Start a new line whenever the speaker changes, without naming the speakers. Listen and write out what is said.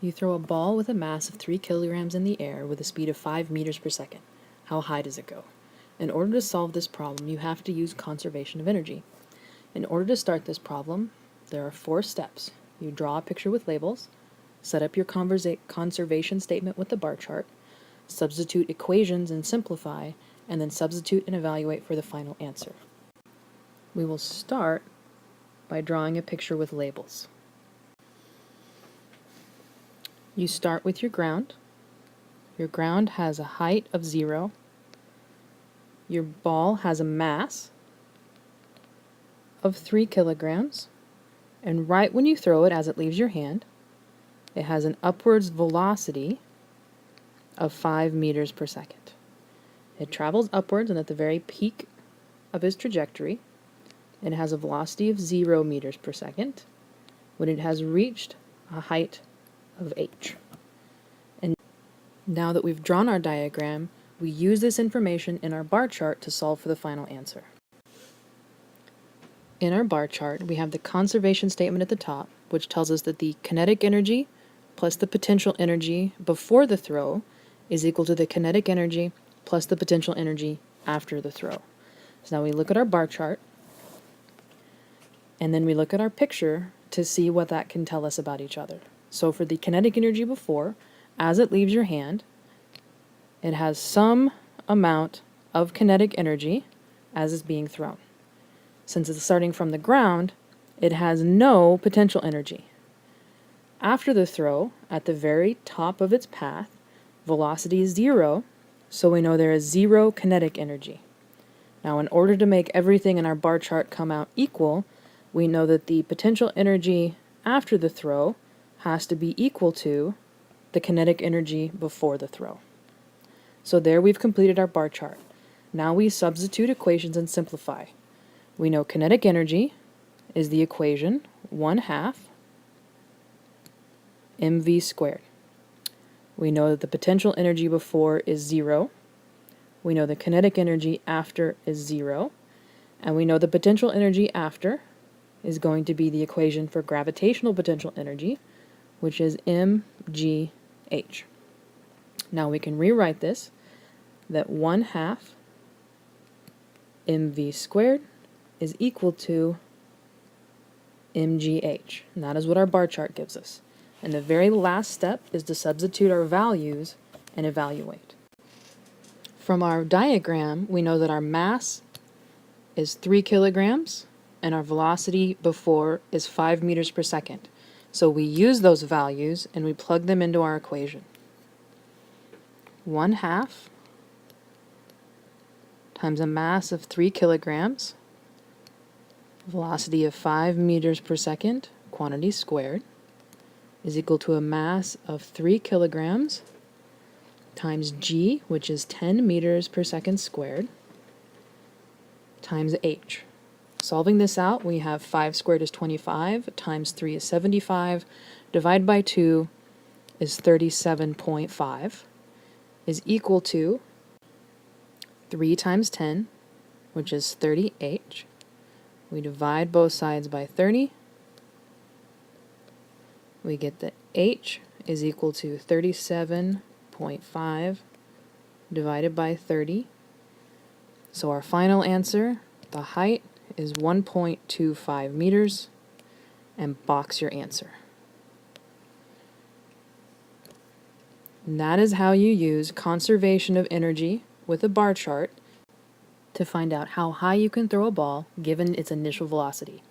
You throw a ball with a mass of 3 kilograms in the air with a speed of 5 meters per second. How high does it go? In order to solve this problem, you have to use conservation of energy. In order to start this problem, there are 4 steps. You draw a picture with labels, set up your conservation statement with the bar chart, substitute equations and simplify, and then substitute and evaluate for the final answer. We will start by drawing a picture with labels. You start with your ground. Your ground has a height of 0. Your ball has a mass of 3 kilograms. And right when you throw it, as it leaves your hand, it has an upwards velocity of 5 meters per second. It travels upwards, and at the very peak of its trajectory, it has a velocity of 0 meters per second when it has reached a height of h. And now that we've drawn our diagram, we use this information in our bar chart to solve for the final answer. In our bar chart, we have the conservation statement at the top, which tells us that the kinetic energy plus the potential energy before the throw is equal to the kinetic energy plus the potential energy after the throw. So now we look at our bar chart, and then we look at our picture to see what that can tell us about each other. So for the kinetic energy before, as it leaves your hand, it has some amount of kinetic energy as it's being thrown. Since it's starting from the ground, it has no potential energy. After the throw, at the very top of its path, velocity is 0, so we know there is 0 kinetic energy. Now, in order to make everything in our bar chart come out equal, we know that the potential energy after the throw has to be equal to the kinetic energy before the throw. So there we've completed our bar chart. Now we substitute equations and simplify. We know kinetic energy is the equation 1/2 mv squared. We know that the potential energy before is 0. We know the kinetic energy after is 0. And we know the potential energy after is going to be the equation for gravitational potential energy, which is mgh. Now we can rewrite this, that 1/2 mv squared is equal to mgh. And that is what our bar chart gives us. And the very last step is to substitute our values and evaluate. From our diagram, we know that our mass is 3 kilograms and our velocity before is 5 meters per second. So we use those values and we plug them into our equation. 1/2 times a mass of 3 kilograms, velocity of 5 meters per second, quantity squared, is equal to a mass of 3 kilograms times g, which is 10 meters per second squared, times h. Solving this out, we have 5 squared is 25, times 3 is 75, divided by 2 is 37.5, is equal to 3 times 10, which is 30h. We divide both sides by 30. We get that h is equal to 37.5 divided by 30. So our final answer, the height, is 1.25 meters, and box your answer. And that is how you use conservation of energy with a bar chart to find out how high you can throw a ball given its initial velocity.